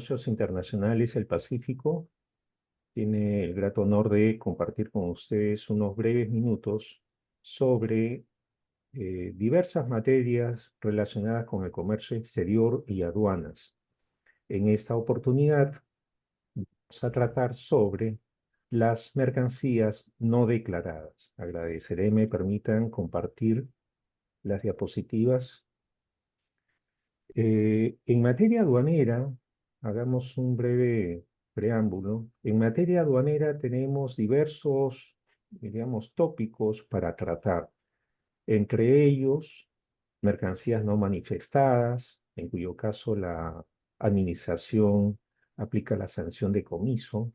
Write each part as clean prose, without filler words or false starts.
Negocios Internacionales del Pacífico tiene el grato honor de compartir con ustedes unos breves minutos sobre diversas materias relacionadas con el comercio exterior y aduanas. En esta oportunidad vamos a tratar sobre las mercancías no declaradas. Agradeceré me permitan compartir las diapositivas. En materia aduanera, hagamos un breve preámbulo. En materia aduanera tenemos diversos, digamos, tópicos para tratar. Entre ellos, mercancías no manifestadas, en cuyo caso la administración aplica la sanción de comiso,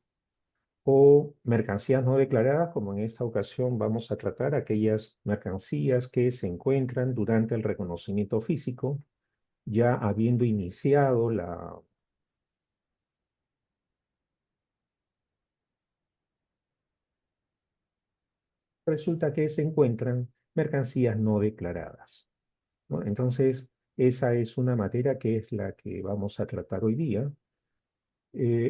o mercancías no declaradas, como en esta ocasión vamos a tratar aquellas mercancías que se encuentran durante el reconocimiento físico ya habiendo iniciado resulta que se encuentran mercancías no declaradas, ¿no? Entonces, esa es una materia que es la que vamos a tratar hoy día.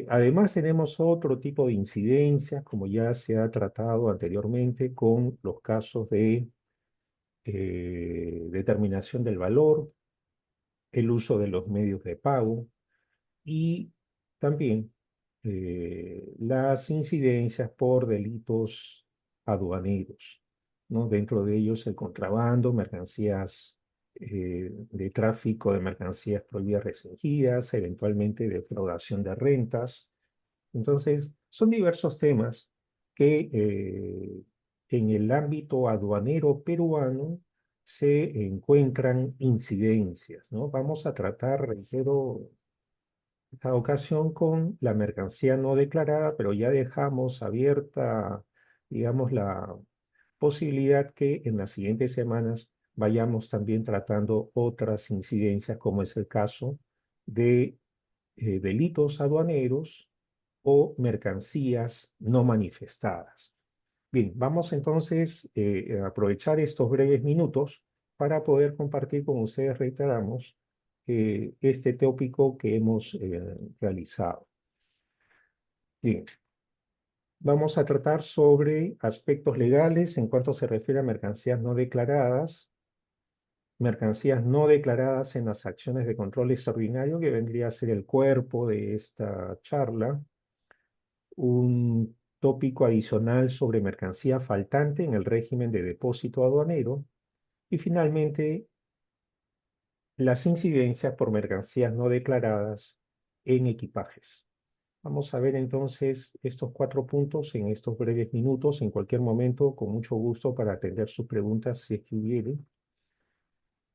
Además, tenemos otro tipo de incidencias, como ya se ha tratado anteriormente con los casos de determinación del valor, el uso de los medios de pago, y también las incidencias por delitos aduaneros, ¿no? Dentro de ellos el contrabando, mercancías de tráfico de mercancías prohibidas restringidas, eventualmente defraudación de rentas. Entonces, son diversos temas que en el ámbito aduanero peruano se encuentran incidencias, ¿no? Vamos a tratar, reitero, esta ocasión con la mercancía no declarada, pero ya dejamos abierta, digamos, la posibilidad que en las siguientes semanas vayamos también tratando otras incidencias, como es el caso de delitos aduaneros o mercancías no manifestadas. Bien, vamos entonces a aprovechar estos breves minutos para poder compartir con ustedes, reiteramos, este tópico que hemos realizado. Bien, vamos a tratar sobre aspectos legales en cuanto se refiere a mercancías no declaradas en las acciones de control extraordinario, que vendría a ser el cuerpo de esta charla, un tópico adicional sobre mercancía faltante en el régimen de depósito aduanero, y finalmente las incidencias por mercancías no declaradas en equipajes. Vamos a ver entonces estos 4 puntos en estos breves minutos, en cualquier momento, con mucho gusto para atender sus preguntas si es que hubiere.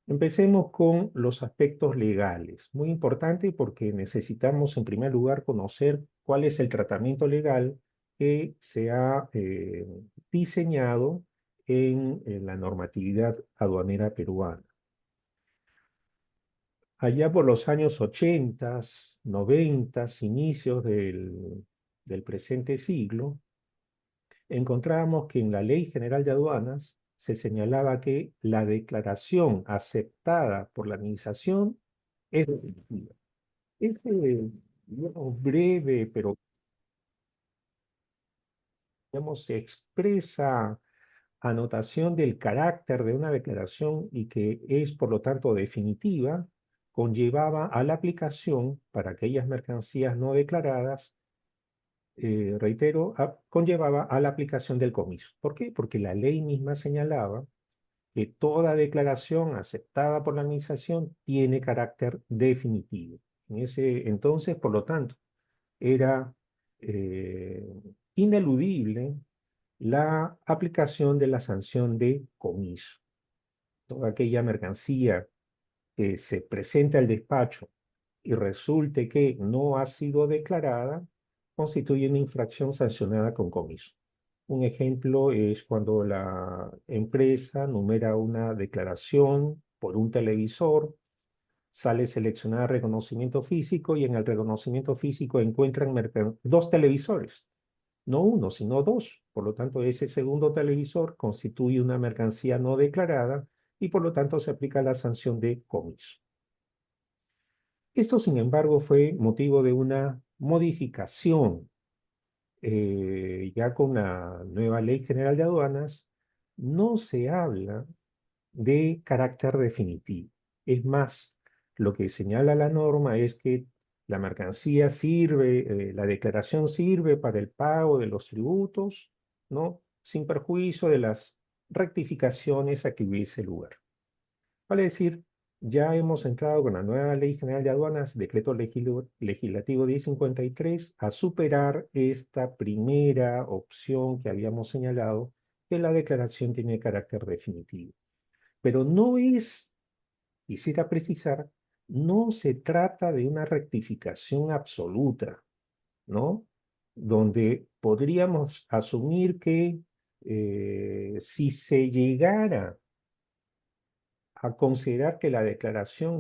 Empecemos con los aspectos legales. Muy importante porque necesitamos en primer lugar conocer cuál es el tratamiento legal que se ha diseñado en la normatividad aduanera peruana. Allá por los años 80, 90, inicios del presente siglo, encontrábamos que en la Ley General de Aduanas se señalaba que la declaración aceptada por la administración es definitiva. Ese, digamos, breve, pero digamos, expresa anotación del carácter de una declaración y que es, por lo tanto, definitiva, conllevaba a la aplicación para aquellas mercancías no declaradas, reitero, conllevaba a la aplicación del comiso. ¿Por qué? Porque la ley misma señalaba que toda declaración aceptada por la administración tiene carácter definitivo. En ese entonces, por lo tanto, era eh, ineludible la aplicación de la sanción de comiso. Toda aquella mercancía que se presente al despacho y resulte que no ha sido declarada, constituye una infracción sancionada con comiso. Un ejemplo es cuando la empresa numera una declaración por un televisor, sale seleccionada reconocimiento físico y en el reconocimiento físico encuentran dos televisores, no uno, sino dos. Por lo tanto, ese segundo televisor constituye una mercancía no declarada y por lo tanto se aplica la sanción de comiso. Esto, sin embargo, fue motivo de una modificación. Ya con la nueva Ley General de Aduanas, no se habla de carácter definitivo. Es más, lo que señala la norma es que la mercancía sirve, la declaración sirve para el pago de los tributos, ¿no? Sin perjuicio de las rectificaciones a que hubiese lugar. Vale decir, ya hemos entrado con la nueva Ley General de Aduanas, Decreto Legislativo 1053, a superar esta primera opción que habíamos señalado, que la declaración tiene carácter definitivo. Pero no es, quisiera precisar, no se trata de una rectificación absoluta, ¿no? Donde podríamos asumir que si se llegara a considerar que la declaración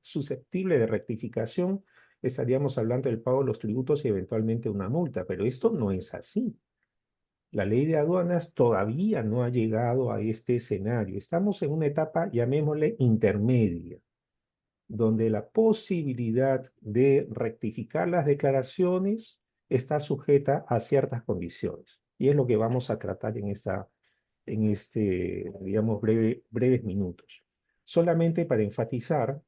susceptible de rectificación, estaríamos hablando del pago de los tributos y eventualmente una multa, pero esto no es así. La ley de aduanas todavía no ha llegado a este escenario. Estamos en una etapa, llamémosle, intermedia, donde la posibilidad de rectificar las declaraciones está sujeta a ciertas condiciones. Y es lo que vamos a tratar digamos, breves minutos. Solamente para enfatizar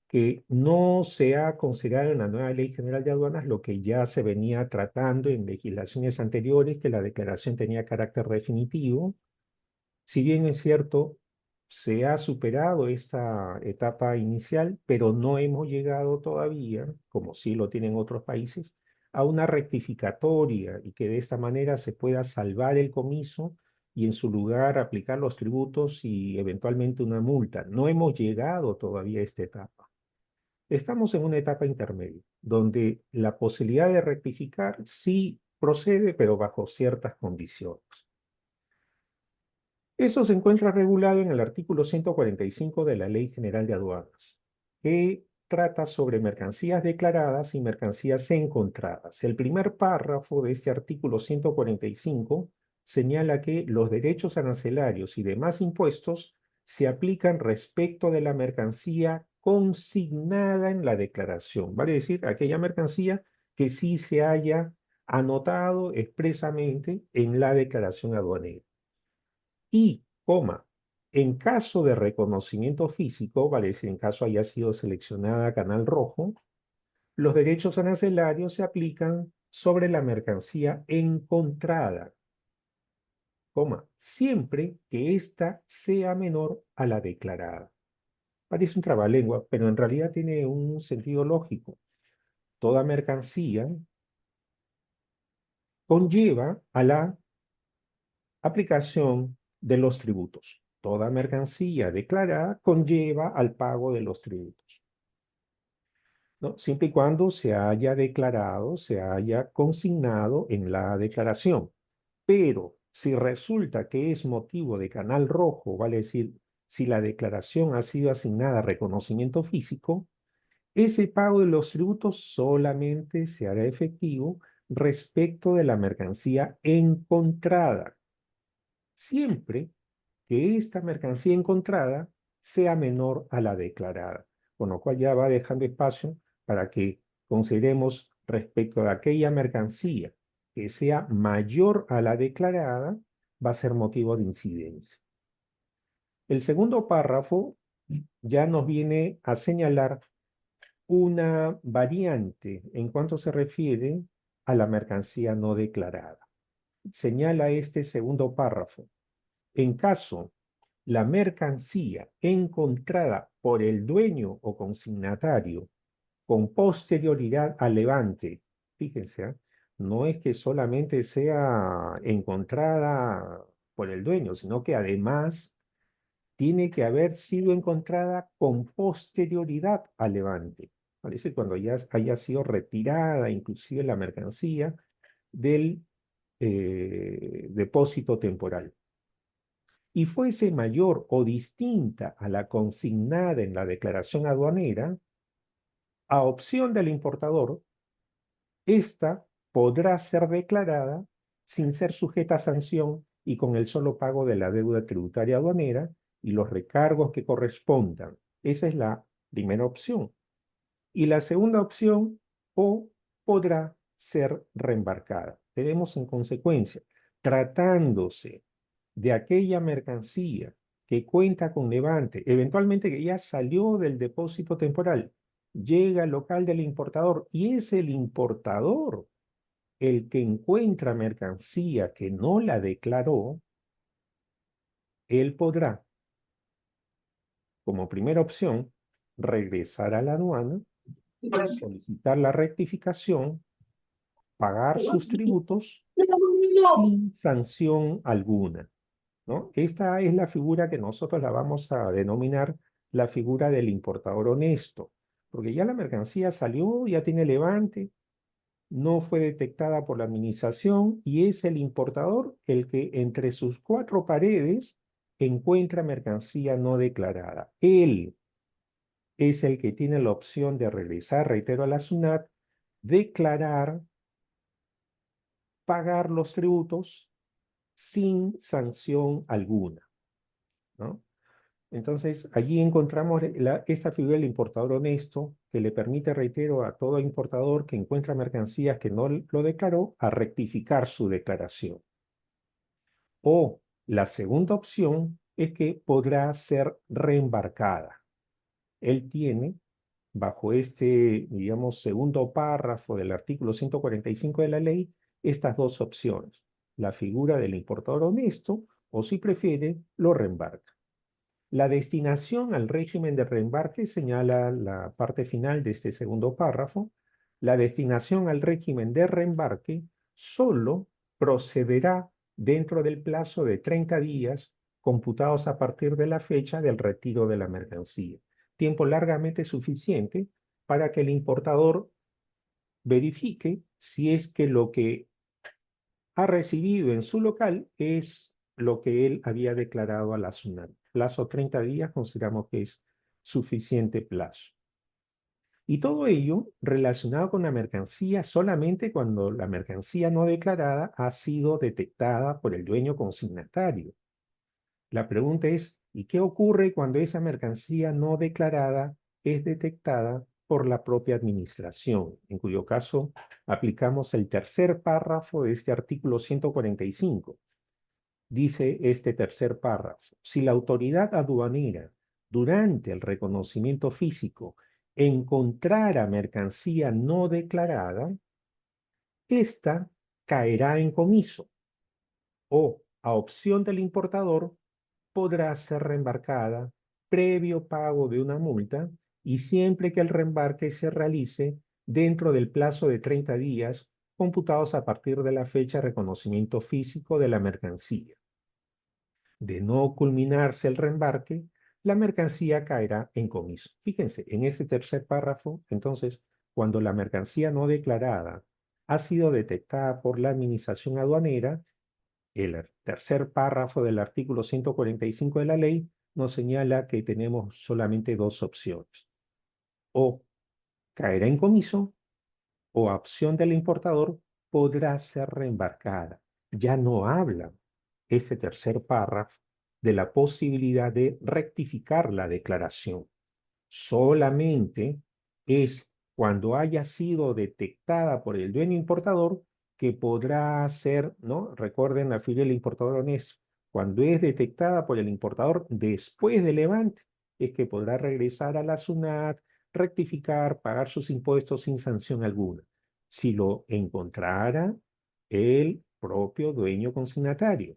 que no se ha considerado en la nueva Ley General de Aduanas lo que ya se venía tratando en legislaciones anteriores, que la declaración tenía carácter definitivo. Si bien es cierto, se ha superado esta etapa inicial, pero no hemos llegado todavía, como sí lo tienen otros países, a una rectificatoria y que de esta manera se pueda salvar el comiso y en su lugar aplicar los tributos y eventualmente una multa. No hemos llegado todavía a esta etapa. Estamos en una etapa intermedia, donde la posibilidad de rectificar sí procede, pero bajo ciertas condiciones. Eso se encuentra regulado en el artículo 145 de la Ley General de Aduanas, que trata sobre mercancías declaradas y mercancías encontradas. El primer párrafo de este artículo 145 señala que los derechos arancelarios y demás impuestos se aplican respecto de la mercancía consignada en la declaración, vale decir, aquella mercancía que sí se haya anotado expresamente en la declaración aduanera. Y, en caso de reconocimiento físico, vale decir, en caso haya sido seleccionada Canal Rojo, los derechos arancelarios se aplican sobre la mercancía encontrada, siempre que ésta sea menor a la declarada. Parece un trabalengua, pero en realidad tiene un sentido lógico. Toda mercancía conlleva a la aplicación de los tributos. Toda mercancía declarada conlleva al pago de los tributos, ¿no? Siempre y cuando se haya declarado, se haya consignado en la declaración. Pero si resulta que es motivo de canal rojo, vale decir, si la declaración ha sido asignada a reconocimiento físico, ese pago de los tributos solamente se hará efectivo respecto de la mercancía encontrada, siempre que esta mercancía encontrada sea menor a la declarada, con lo cual ya va dejando espacio para que consideremos respecto de aquella mercancía que sea mayor a la declarada, va a ser motivo de incidencia. El segundo párrafo ya nos viene a señalar una variante en cuanto se refiere a la mercancía no declarada. Señala este segundo párrafo: en caso la mercancía encontrada por el dueño o consignatario con posterioridad al levante, fíjense, no es que solamente sea encontrada por el dueño, sino que además tiene que haber sido encontrada con posterioridad al levante. Parece cuando ya haya sido retirada inclusive la mercancía del depósito temporal y fuese mayor o distinta a la consignada en la declaración aduanera, a opción del importador, esta podrá ser declarada sin ser sujeta a sanción y con el solo pago de la deuda tributaria aduanera y los recargos que correspondan. Esa es la Primera opción. Y la segunda opción, o podrá ser reembarcada. Tenemos en consecuencia, tratándose de aquella mercancía que cuenta con levante, eventualmente que ya salió del depósito temporal, llega al local del importador y es el importador el que encuentra mercancía que no la declaró, él podrá, como primera opción, regresar a la aduana, solicitar la rectificación, pagar sus tributos sin sanción alguna, ¿no? Esta es la figura que nosotros la vamos a denominar la figura del importador honesto, porque ya la mercancía salió, ya tiene levante, no fue detectada por la administración y es el importador el que entre sus cuatro paredes encuentra mercancía no declarada. Él es el que tiene la opción de regresar, reitero, a la SUNAT, declarar, pagar los tributos sin sanción alguna, ¿no? Entonces, allí encontramos esta figura del importador honesto que le permite, reitero, a todo importador que encuentra mercancías que no lo declaró, a rectificar su declaración. O la segunda opción es que podrá ser reembarcada. Él tiene, bajo este, digamos, segundo párrafo del artículo 145 de la ley, estas dos opciones. La figura del importador honesto o, si prefiere, lo reembarca. La destinación al régimen de reembarque señala la parte final de este segundo párrafo. La destinación al régimen de reembarque solo procederá dentro del plazo de 30 días computados a partir de la fecha del retiro de la mercancía. Tiempo largamente suficiente para que el importador verifique si es que lo que ha recibido en su local es lo que él había declarado a la SUNAT. Plazo 30 días consideramos que es suficiente plazo. Y todo ello relacionado con la mercancía solamente cuando la mercancía no declarada ha sido detectada por el dueño consignatario. La pregunta es, ¿y qué ocurre cuando esa mercancía no declarada es detectada por la propia administración? En cuyo caso aplicamos el tercer párrafo de este artículo 145. Dice este tercer párrafo, si la autoridad aduanera durante el reconocimiento físico encontrara mercancía no declarada, ésta caerá en comiso o, a opción del importador, podrá ser reembarcada previo pago de una multa y siempre que el reembarque se realice dentro del plazo de 30 días computados a partir de la fecha de reconocimiento físico de la mercancía. De no culminarse el reembarque, la mercancía caerá en comiso. Fíjense, en este tercer párrafo, entonces, cuando la mercancía no declarada ha sido detectada por la administración aduanera, el tercer párrafo del artículo 145 de la ley nos señala que tenemos solamente dos opciones. O caerá en comiso o a opción del importador podrá ser reembarcada. Ya no habla ese tercer párrafo de la posibilidad de rectificar la declaración. Solamente es cuando haya sido detectada por el dueño importador que podrá ser, ¿no? Recuerden la figura del importador honesto. Cuando es detectada por el importador después del levante, es que podrá regresar a la SUNAT, rectificar, pagar sus impuestos sin sanción alguna. Si lo encontrara el propio dueño consignatario.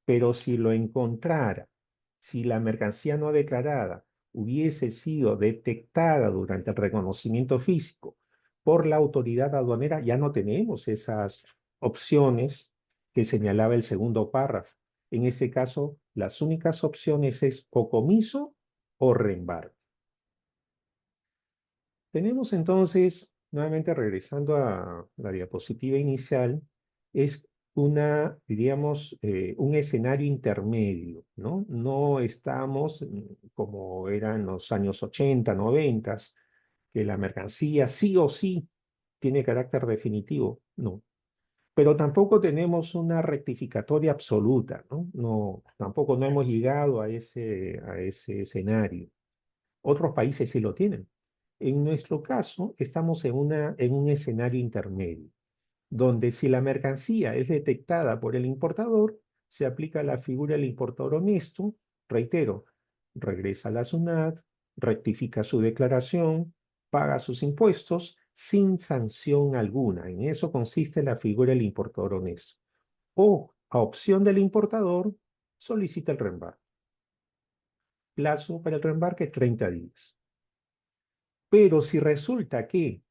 Pero si lo encontrara, si la mercancía no declarada hubiese sido detectada durante el reconocimiento físico por la autoridad aduanera, ya no tenemos esas opciones que señalaba el segundo párrafo. En ese caso, las únicas opciones es o comiso o reembarque. Tenemos entonces, nuevamente regresando a la diapositiva inicial, es diríamos, un escenario intermedio, ¿no? No estamos como eran los años 80, 90, que la mercancía sí o sí tiene carácter definitivo, no. Pero tampoco tenemos una rectificatoria absoluta, ¿no? No, tampoco no hemos llegado a ese escenario. Otros países sí lo tienen. En nuestro caso, estamos en un escenario intermedio, donde si la mercancía es detectada por el importador, se aplica la figura del importador honesto, reitero, regresa a la SUNAT, rectifica su declaración, paga sus impuestos sin sanción alguna. En eso consiste la figura del importador honesto. O, a opción del importador, solicita el reembarque. Plazo para el reembarque 30 días. Pero si resulta que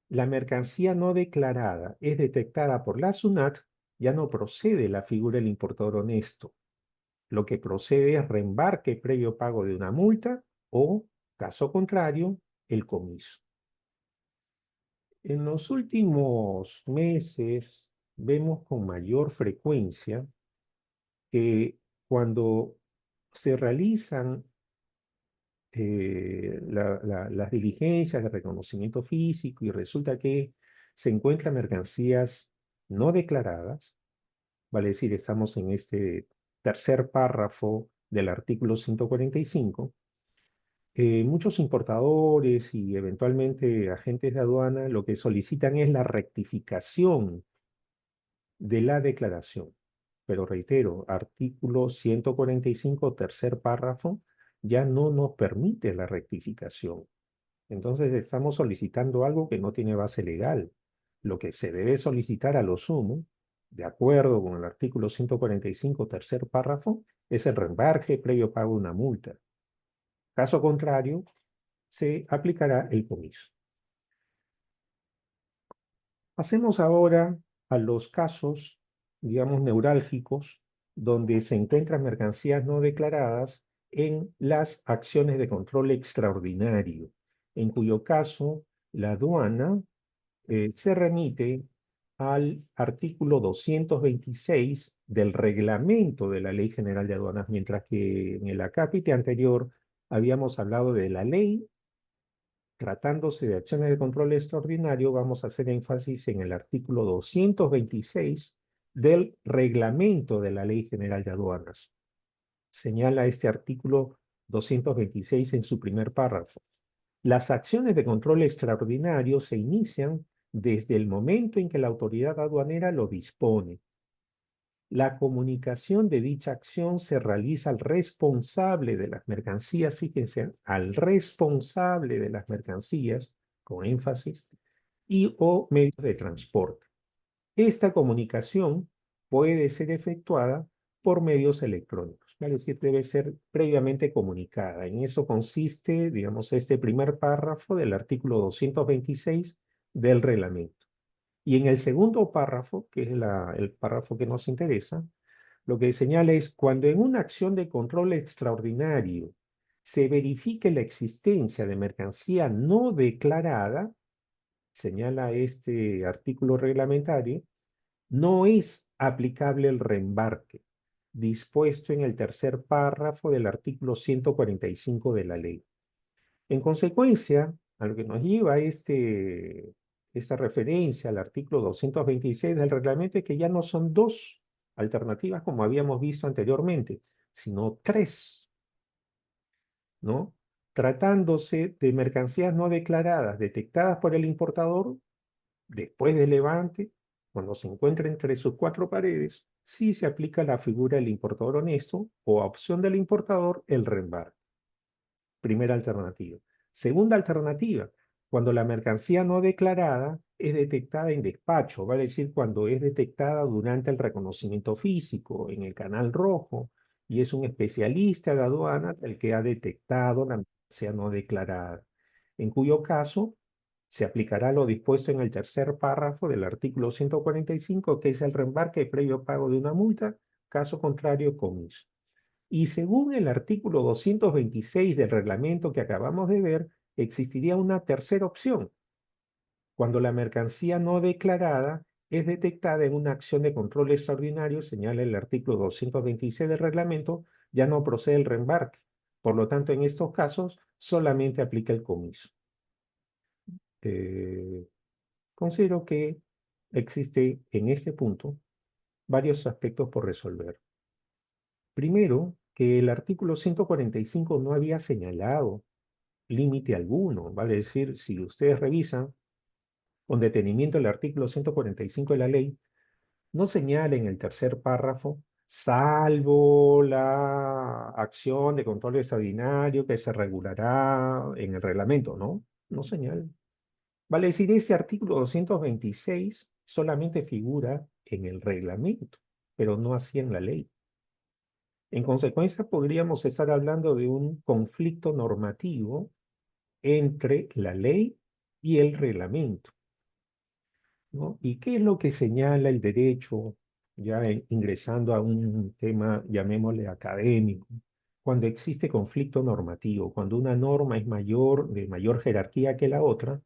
la mercancía no declarada es detectada por la SUNAT, ya no procede la figura del importador honesto. Lo que procede es reembarque previo pago de una multa o, caso contrario, el comiso. En los últimos meses vemos con mayor frecuencia que cuando se realizan las diligencias de reconocimiento físico y resulta que se encuentran mercancías no declaradas, vale decir, estamos en este tercer párrafo del artículo 145, muchos importadores y eventualmente agentes de aduana lo que solicitan es la rectificación de la declaración. Pero reitero, artículo 145, tercer párrafo, ya no nos permite la rectificación. Entonces estamos solicitando algo que no tiene base legal. Lo que se debe solicitar a lo sumo, de acuerdo con el artículo 145, tercer párrafo, es el reembarque previo pago de una multa. Caso contrario, se aplicará el comiso. Pasemos ahora a los casos, digamos, neurálgicos, donde se encuentran mercancías no declaradas en las acciones de control extraordinario, en cuyo caso la aduana se remite al artículo 226 del reglamento de la Ley General de Aduanas, mientras que en el acápite anterior habíamos hablado de la ley. Tratándose de acciones de control extraordinario, vamos a hacer énfasis en el artículo 226 del reglamento de la Ley General de Aduanas. Señala este artículo 226 en su primer párrafo. Las acciones de control extraordinario se inician desde el momento en que la autoridad aduanera lo dispone. La comunicación de dicha acción se realiza al responsable de las mercancías, fíjense, al responsable de las mercancías, con énfasis, y o medios de transporte. Esta comunicación puede ser efectuada por medios electrónicos, es decir, debe ser previamente comunicada. En eso consiste, digamos, este primer párrafo del artículo 226 del reglamento. Y en el segundo párrafo, que es el párrafo que nos interesa, lo que señala es cuando en una acción de control extraordinario se verifique la existencia de mercancía no declarada, señala este artículo reglamentario, no es aplicable el reembarque dispuesto en el tercer párrafo del artículo 145 de la ley. En consecuencia, a lo que nos lleva esta referencia al artículo 226 del reglamento es que ya no son dos alternativas como habíamos visto anteriormente, sino tres, ¿no? Tratándose de mercancías no declaradas detectadas por el importador después del levante, cuando se encuentra entre sus cuatro paredes, sí se aplica la figura del importador honesto o a opción del importador el reembarque. Primera alternativa. Segunda alternativa, cuando la mercancía no declarada es detectada en despacho, vale decir cuando es detectada durante el reconocimiento físico en el canal rojo y es un especialista de aduanas el que ha detectado la mercancía no declarada, en cuyo caso se aplicará lo dispuesto en el tercer párrafo del artículo 145, que es el reembarque previo pago de una multa, caso contrario, comiso. Y según el artículo 226 del reglamento que acabamos de ver, existiría una tercera opción. Cuando la mercancía no declarada es detectada en una acción de control extraordinario, señala el artículo 226 del reglamento, ya no procede el reembarque. Por lo tanto, en estos casos solamente aplica el comiso. Eh, Considero que existe en este punto varios aspectos por resolver. Primero, que el artículo 145 no había señalado límite alguno. Vale decir, si ustedes revisan con detenimiento el artículo 145 de la ley, no señala en el tercer párrafo, salvo la acción de control extraordinario que se regulará en el reglamento, ¿no? No señala. Vale decir, este artículo 226 solamente figura en el reglamento, pero no así en la ley. En consecuencia, podríamos estar hablando de un conflicto normativo entre la ley y el reglamento, ¿no? ¿Y qué es lo que señala el derecho, ya ingresando a un tema, llamémosle académico? Cuando existe conflicto normativo, cuando una norma es mayor, de mayor jerarquía que la otra,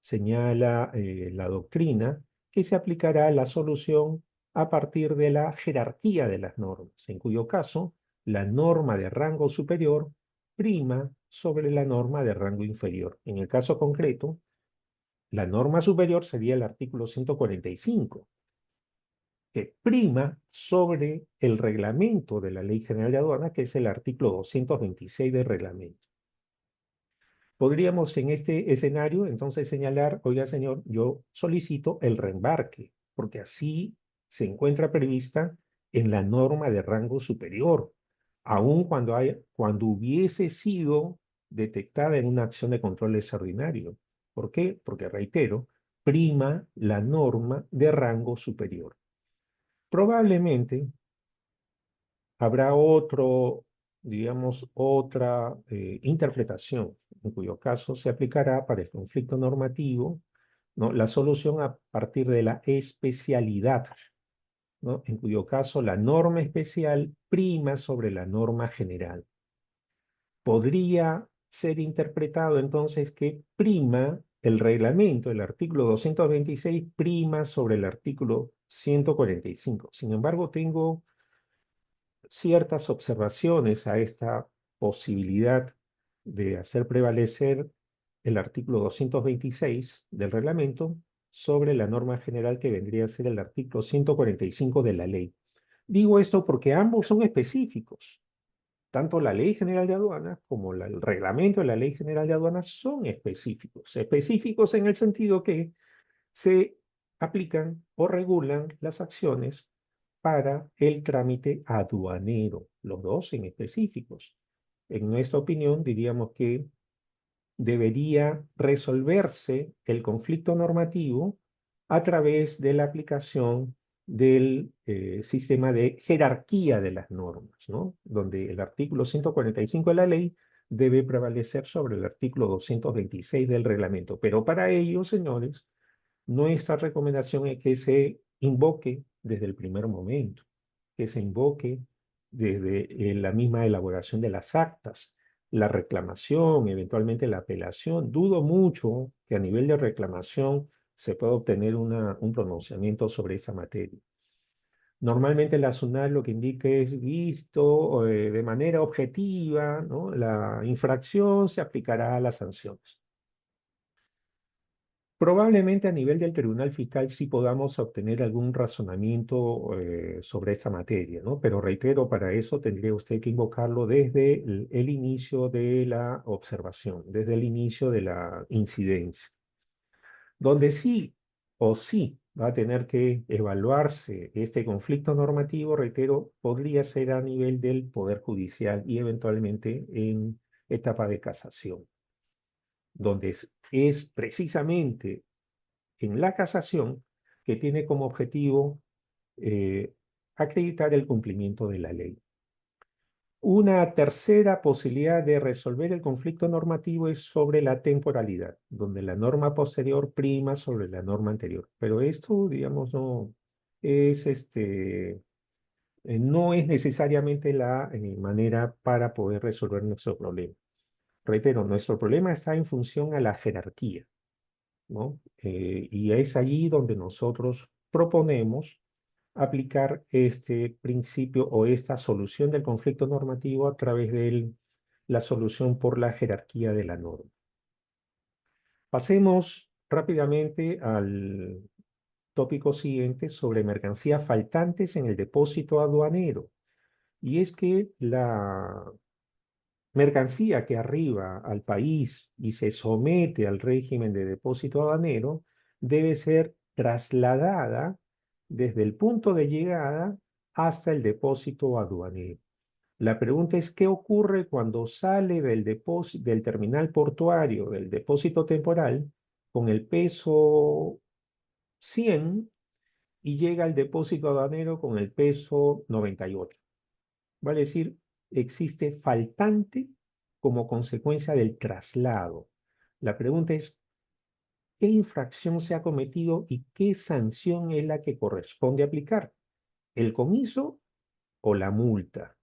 señala la doctrina que se aplicará la solución a partir de la jerarquía de las normas, en cuyo caso la norma de rango superior prima sobre la norma de rango inferior. En el caso concreto, la norma superior sería el artículo 145, que prima sobre el reglamento de la Ley General de Aduanas, que es el artículo 226 del reglamento. Podríamos en este escenario entonces señalar, oiga señor, yo solicito el reembarque, porque así se encuentra prevista en la norma de rango superior, aun cuando hubiese sido detectada en una acción de control extraordinario. ¿Por qué? Porque, reitero, prima la norma de rango superior. Probablemente habrá digamos, otra interpretación, en cuyo caso se aplicará para el conflicto normativo, ¿no?, la solución a partir de la especialidad, ¿no?, en cuyo caso la norma especial prima sobre la norma general. Podría ser interpretado entonces que prima el reglamento, el artículo 226 prima sobre el artículo 145. Sin embargo, tengo ciertas observaciones a esta posibilidad de hacer prevalecer el artículo 226 del reglamento sobre la norma general que vendría a ser el artículo 145 de la ley. Digo esto porque ambos son específicos. Tanto la Ley General de Aduanas como el reglamento de la Ley General de Aduanas son específicos. Específicos en el sentido que se aplican o regulan las acciones para el trámite aduanero, los dos en específicos. En nuestra opinión, diríamos que debería resolverse el conflicto normativo a través de la aplicación del sistema de jerarquía de las normas, ¿no?, donde el artículo 145 de la ley debe prevalecer sobre el artículo 226 del reglamento. Pero para ello, señores, nuestra recomendación es que se invoque desde el primer momento, que se invoque desde la misma elaboración de las actas, la reclamación, eventualmente la apelación. Dudo mucho que a nivel de reclamación se pueda obtener un pronunciamiento sobre esa materia. Normalmente la SUNAT lo que indica es visto de manera objetiva, ¿no?, la infracción, se aplicará a las sanciones. Probablemente a nivel del Tribunal Fiscal sí podamos obtener algún razonamiento sobre esta materia, ¿no? Pero reitero, para eso tendría usted que invocarlo desde el inicio de la observación, desde el inicio de la incidencia. Donde sí o sí va a tener que evaluarse este conflicto normativo, reitero, podría ser a nivel del Poder Judicial y eventualmente en etapa de casación, donde es precisamente en la casación que tiene como objetivo eh, acreditar el cumplimiento de la ley. Una tercera posibilidad de resolver el conflicto normativo es sobre la temporalidad, donde la norma posterior prima sobre la norma anterior. Pero esto, digamos, no es necesariamente la manera para poder resolver nuestro problema. Reitero, nuestro problema está en función a la jerarquía, ¿no? Y es allí donde nosotros proponemos aplicar este principio o esta solución del conflicto normativo a través de la solución por la jerarquía de la norma. Pasemos rápidamente al tópico siguiente sobre mercancías faltantes en el depósito aduanero. Y es que mercancía que arriba al país y se somete al régimen de depósito aduanero debe ser trasladada desde el punto de llegada hasta el depósito aduanero. La pregunta es, ¿qué ocurre cuando sale del depósito, del terminal portuario, del depósito temporal, con el peso 100 y llega al depósito aduanero con el peso 98? Vale decir, existe faltante como consecuencia del traslado. La pregunta es, ¿qué infracción se ha cometido y qué sanción es la que corresponde aplicar? ¿El comiso o la multa?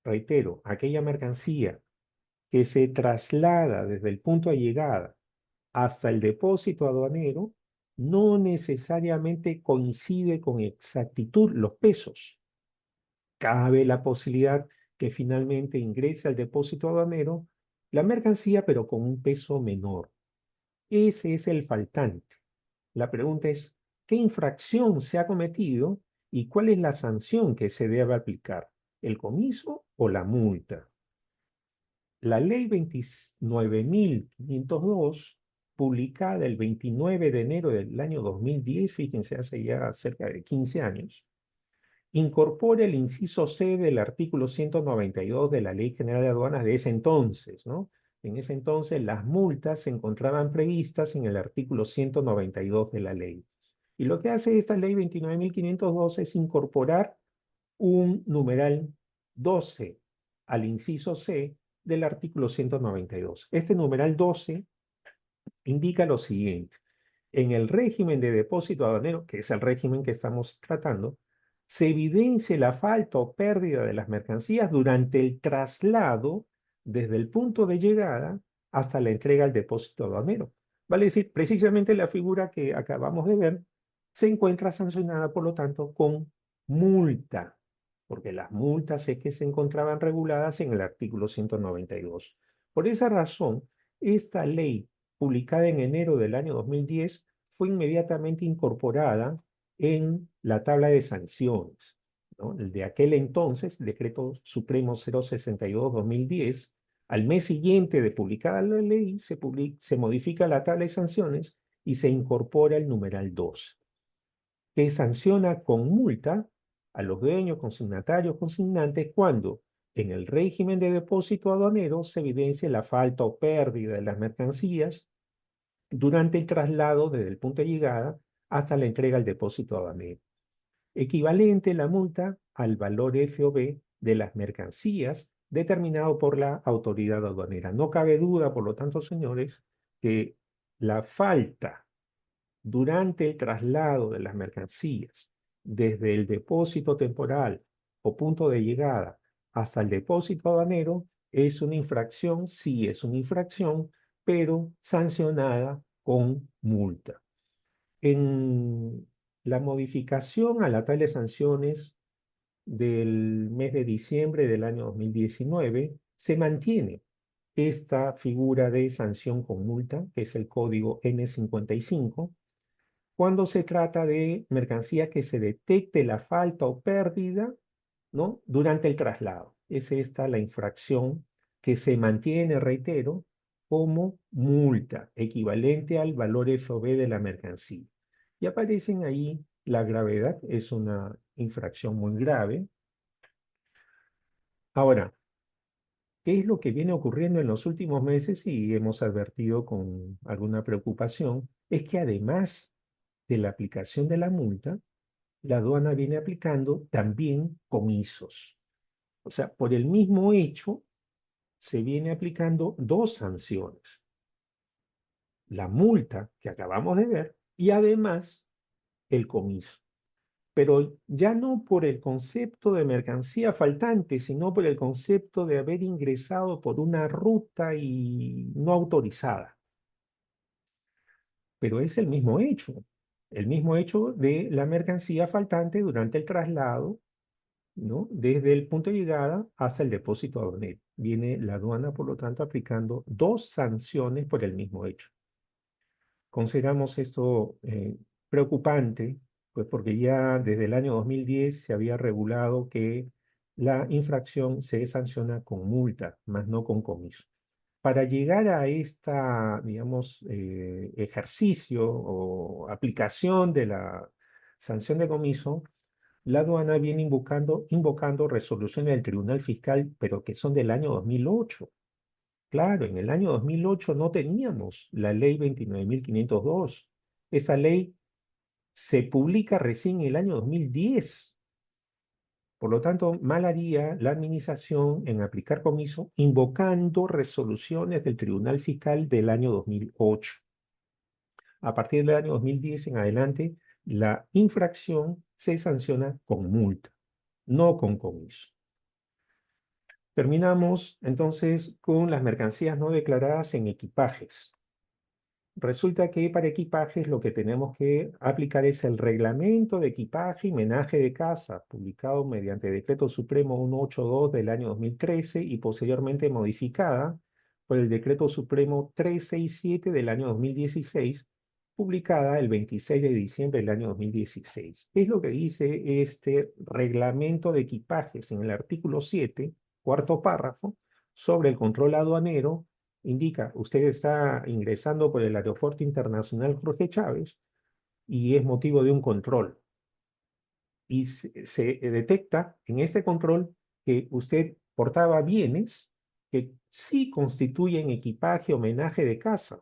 Reitero, aquella mercancía que se traslada desde el punto de llegada hasta el depósito aduanero no necesariamente coincide con exactitud los pesos. Cabe la posibilidad que finalmente ingrese al depósito aduanero la mercancía, pero con un peso menor. Ese es el faltante. La pregunta es, ¿qué infracción se ha cometido y cuál es la sanción que se debe aplicar? ¿El comiso o la multa? La ley 29.502, publicada el 29 de enero del año 2010, fíjense, hace ya cerca de 15 años, incorpora el inciso C del artículo 192 de la Ley General de Aduanas de ese entonces, ¿no? En ese entonces las multas se encontraban previstas en el artículo 192 de la ley. Y lo que hace esta ley 29.512 es incorporar un numeral 12 al inciso C del artículo 192. Este numeral 12 indica lo siguiente. En el régimen de depósito aduanero, que es el régimen que estamos tratando, se evidencia la falta o pérdida de las mercancías durante el traslado desde el punto de llegada hasta la entrega al depósito aduanero. Vale decir, precisamente la figura que acabamos de ver se encuentra sancionada, por lo tanto, con multa, porque las multas es que se encontraban reguladas en el artículo 192. Por esa razón, esta ley publicada en enero del año 2010, fue inmediatamente incorporada en la tabla de sanciones, ¿no? El de aquel entonces, Decreto Supremo 062-2010, al mes siguiente de publicada la ley, se modifica la tabla de sanciones y se incorpora el numeral 2, que sanciona con multa a los dueños, consignatarios, consignantes cuando en el régimen de depósito aduanero se evidencia la falta o pérdida de las mercancías durante el traslado desde el punto de llegada hasta la entrega al depósito aduanero, equivalente la multa al valor FOB de las mercancías determinado por la autoridad aduanera. No cabe duda, por lo tanto, señores, que la falta durante el traslado de las mercancías desde el depósito temporal o punto de llegada hasta el depósito aduanero es una infracción, sí es una infracción, pero sancionada con multa. En la modificación a la tabla de sanciones del mes de diciembre del año 2019, se mantiene esta figura de sanción con multa, que es el código N55, cuando se trata de mercancía que se detecte la falta o pérdida, ¿no? Durante el traslado. Es esta la infracción que se mantiene, reitero, como multa, equivalente al valor FOB de la mercancía. Y aparecen ahí la gravedad, es una infracción muy grave. Ahora, ¿qué es lo que viene ocurriendo en los últimos meses y hemos advertido con alguna preocupación? Es que además de la aplicación de la multa, la aduana viene aplicando también comisos. O sea, por el mismo hecho, se viene aplicando dos sanciones. La multa que acabamos de ver y además el comiso. Pero ya no por el concepto de mercancía faltante, sino por el concepto de haber ingresado por una ruta y no autorizada. Pero es el mismo hecho de la mercancía faltante durante el traslado, ¿no? Desde el punto de llegada hasta el depósito aduanero. Viene la aduana, por lo tanto, aplicando dos sanciones por el mismo hecho. Consideramos esto preocupante, pues porque ya desde el año 2010 se había regulado que la infracción se sanciona con multa, más no con comiso. Para llegar a esta, digamos, ejercicio o aplicación de la sanción de comiso, la aduana viene invocando resoluciones del Tribunal Fiscal, pero que son del año 2008. Claro, en el año 2008 no teníamos la ley 29.502. Esa ley se publica recién en el año 2010. Por lo tanto, mal haría la administración en aplicar comiso invocando resoluciones del Tribunal Fiscal del año 2008. A partir del año 2010 en adelante, la infracción se sanciona con multa, no con comiso. Terminamos entonces con las mercancías no declaradas en equipajes. Resulta que para equipajes lo que tenemos que aplicar es el Reglamento de Equipaje y Menaje de Casa, publicado mediante Decreto Supremo 182 del año 2013 y posteriormente modificada por el Decreto Supremo 367 del año 2016, publicada el 26 de diciembre del año 2016. ¿Qué es lo que dice este Reglamento de Equipajes en el artículo 7, cuarto párrafo, sobre el control aduanero? Indica, usted está ingresando por el Aeropuerto Internacional Jorge Chávez y es motivo de un control. Y se detecta en ese control que usted portaba bienes que sí constituyen equipaje o homenaje de casa,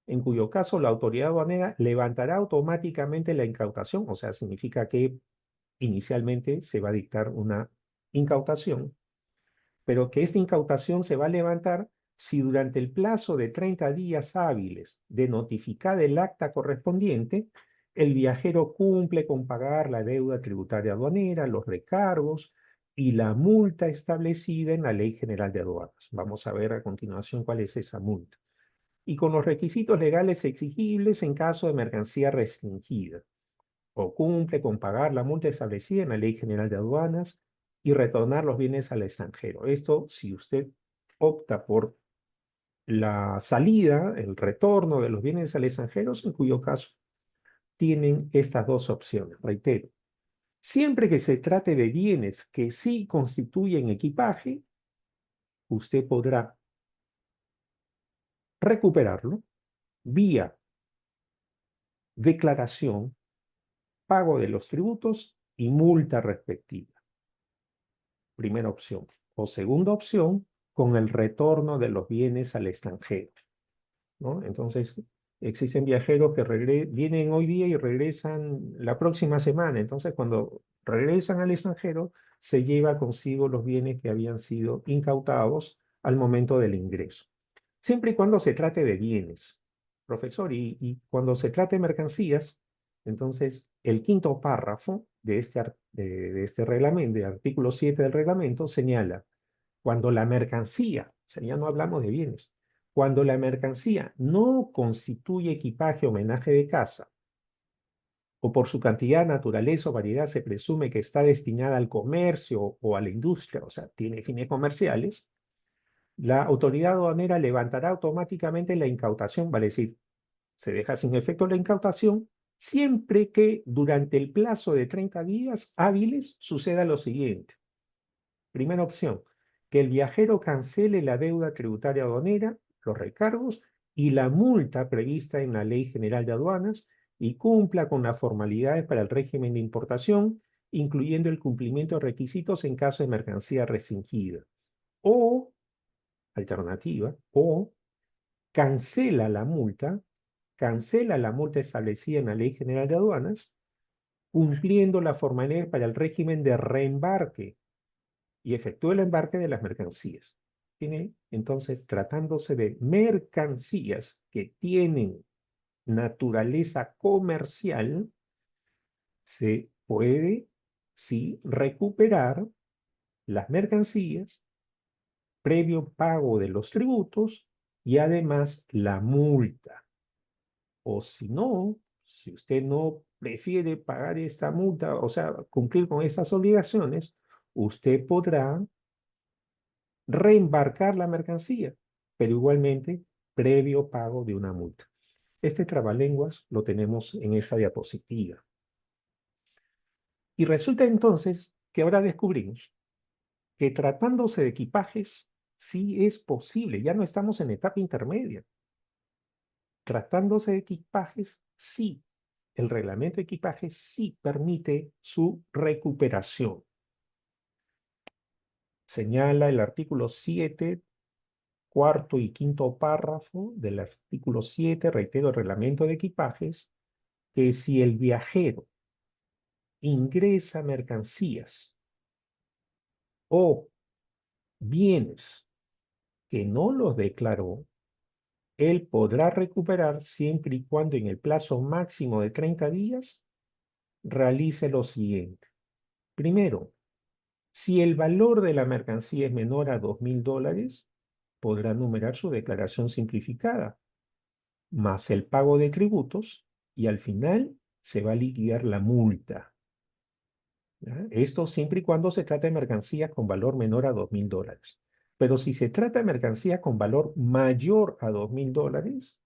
en cuyo caso la autoridad aduanera levantará automáticamente la incautación, o sea, significa que inicialmente se va a dictar una incautación, pero que esta incautación se va a levantar si durante el plazo de 30 días hábiles de notificar el acta correspondiente, el viajero cumple con pagar la deuda tributaria aduanera, los recargos y la multa establecida en la Ley General de Aduanas. Vamos a ver a continuación cuál es esa multa. Y con los requisitos legales exigibles en caso de mercancía restringida, o cumple con pagar la multa establecida en la Ley General de Aduanas y retornar los bienes al extranjero. Esto si usted opta por la salida, el retorno de los bienes al extranjero, en cuyo caso tienen estas dos opciones. Reitero, siempre que se trate de bienes que sí constituyen equipaje, usted podrá recuperarlo vía declaración, pago de los tributos y multa respectiva. Primera opción. O segunda opción, con el retorno de los bienes al extranjero, ¿no? Entonces, existen viajeros que vienen hoy día y regresan la próxima semana. Entonces, cuando regresan al extranjero, se lleva consigo los bienes que habían sido incautados al momento del ingreso. Siempre y cuando se trate de bienes, profesor, y cuando se trate de mercancías, entonces el quinto párrafo de este reglamento, del artículo 7 del reglamento, señala, cuando la mercancía, o sea, ya no hablamos de bienes, cuando la mercancía no constituye equipaje o homenaje de casa, o por su cantidad, naturaleza o variedad se presume que está destinada al comercio o a la industria, o sea, tiene fines comerciales, la autoridad aduanera levantará automáticamente la incautación, vale decir, se deja sin efecto la incautación, siempre que durante el plazo de 30 días hábiles suceda lo siguiente. Primera opción, que el viajero cancele la deuda tributaria aduanera, los recargos y la multa prevista en la Ley General de Aduanas y cumpla con las formalidades para el régimen de importación, incluyendo el cumplimiento de requisitos en caso de mercancía restringida. O, alternativa, o cancela la multa establecida en la Ley General de Aduanas, cumpliendo la formalidad para el régimen de reembarque y efectúa el embarque de las mercancías. Tiene, entonces, tratándose de mercancías que tienen naturaleza comercial, se puede, sí, recuperar las mercancías previo pago de los tributos y además la multa. O si no, si usted no prefiere pagar esta multa, o sea, cumplir con estas obligaciones, usted podrá reembarcar la mercancía, pero igualmente previo pago de una multa. Este trabalenguas lo tenemos en esta diapositiva. Y resulta entonces que ahora descubrimos que tratándose de equipajes, sí es posible, ya no estamos en etapa intermedia. Tratándose de equipajes, sí, el reglamento de equipajes sí permite su recuperación. Señala el artículo 7, cuarto y quinto párrafo del artículo 7, reitero, el reglamento de equipajes, que si el viajero ingresa mercancías o bienes que no los declaró, él podrá recuperar siempre y cuando en el plazo máximo de 30 días realice lo siguiente. Primero, si el valor de la mercancía es menor a $2.000, podrá numerar su declaración simplificada, más el pago de tributos, y al final se va a liquidar la multa. ¿Ya? Esto siempre y cuando se trate de mercancías con valor menor a $2.000. Pero si se trata de mercancías con valor mayor a $2.000,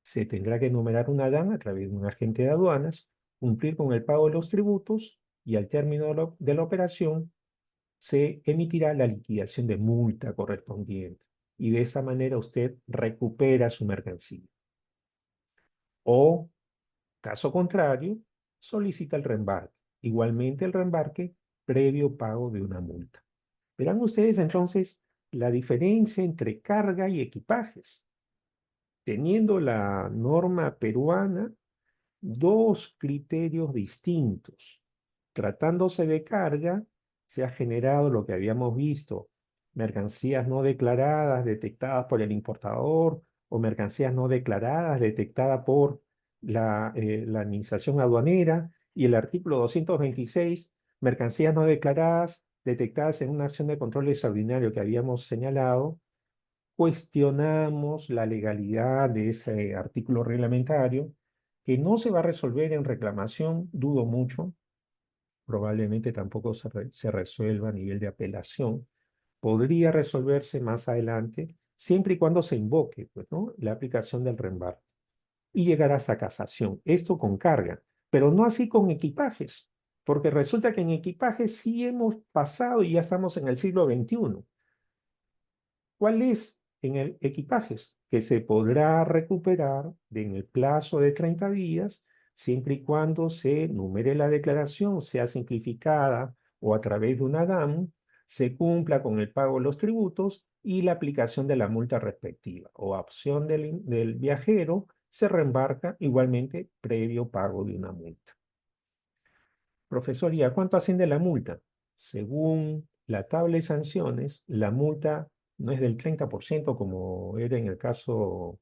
se tendrá que numerar una DAN a través de un agente de aduanas, cumplir con el pago de los tributos y al término de la operación se emitirá la liquidación de multa correspondiente. Y de esa manera usted recupera su mercancía. O, caso contrario, solicita el reembarque. Igualmente el reembarque previo pago de una multa. Verán ustedes entonces la diferencia entre carga y equipajes. Teniendo la norma peruana, dos criterios distintos. Tratándose de carga, se ha generado lo que habíamos visto, mercancías no declaradas detectadas por el importador o mercancías no declaradas detectadas por la administración aduanera, y el artículo 226, mercancías no declaradas detectadas en una acción de control extraordinario que habíamos señalado. Cuestionamos la legalidad de ese artículo reglamentario, que no se va a resolver en reclamación, dudo mucho, probablemente tampoco se resuelva a nivel de apelación. Podría resolverse más adelante, siempre y cuando se invoque, pues, ¿no?, la aplicación del reembarque y llegar hasta casación. Esto con carga, pero no así con equipajes, porque resulta que en equipajes sí hemos pasado y ya estamos en el siglo XXI. ¿Cuál es en el equipajes? Que se podrá recuperar en el plazo de 30 días, siempre y cuando se numere la declaración, sea simplificada o a través de una DAM, se cumpla con el pago de los tributos y la aplicación de la multa respectiva, o a opción del viajero, se reembarca igualmente previo pago de una multa. Profesor, ¿y a cuánto asciende la multa? Según la tabla de sanciones, la multa no es del 30% como era en el caso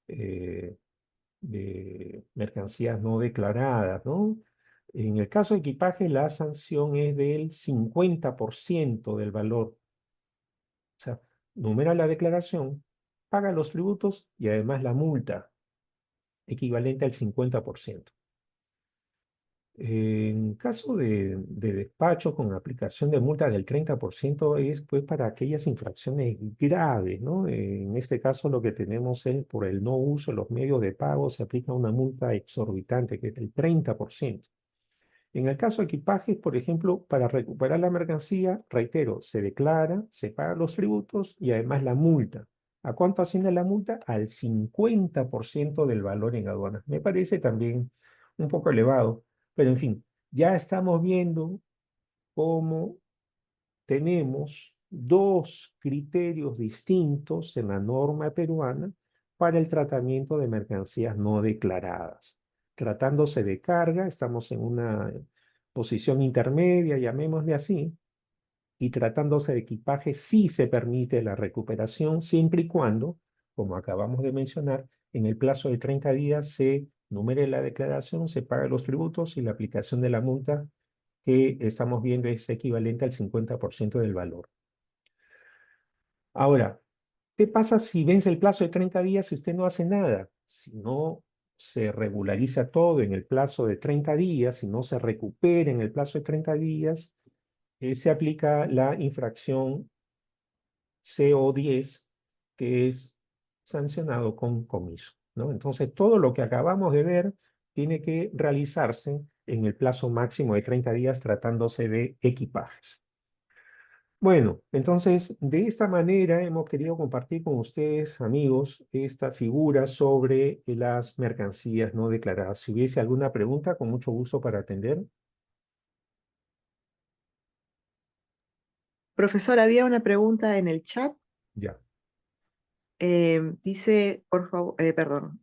eh, de mercancías no declaradas, ¿no? En el caso de equipaje, la sanción es del 50% del valor. O sea, numera la declaración, paga los tributos y además la multa, equivalente al 50%. En caso de despacho con aplicación de multa del 30% es pues para aquellas infracciones graves, ¿no? En este caso lo que tenemos es por el no uso de los medios de pago se aplica una multa exorbitante que es del 30%. En el caso de equipajes, por ejemplo, para recuperar la mercancía, reitero, se declara, se pagan los tributos y además la multa. ¿A cuánto asciende la multa? Al 50% del valor en aduanas. Me parece también un poco elevado, pero en fin, ya estamos viendo cómo tenemos dos criterios distintos en la norma peruana para el tratamiento de mercancías no declaradas. Tratándose de carga, estamos en una posición intermedia, llamémosle así, y tratándose de equipaje, sí se permite la recuperación siempre y cuando, como acabamos de mencionar, en el plazo de 30 días se numere la declaración, se paga los tributos y la aplicación de la multa que estamos viendo es equivalente al 50% del valor. Ahora, ¿qué pasa si vence el plazo de 30 días y usted no hace nada? Si no se regulariza todo en el plazo de 30 días, si no se recupera en el plazo de 30 días, se aplica la infracción CO10, que es sancionado con comiso, ¿no? Entonces, todo lo que acabamos de ver tiene que realizarse en el plazo máximo de 30 días tratándose de equipajes. Bueno, entonces de esta manera hemos querido compartir con ustedes, amigos, esta figura sobre las mercancías no declaradas. Si hubiese alguna pregunta, con mucho gusto para atender. Profesor, había una pregunta en el chat. Ya. Dice, por favor, perdón,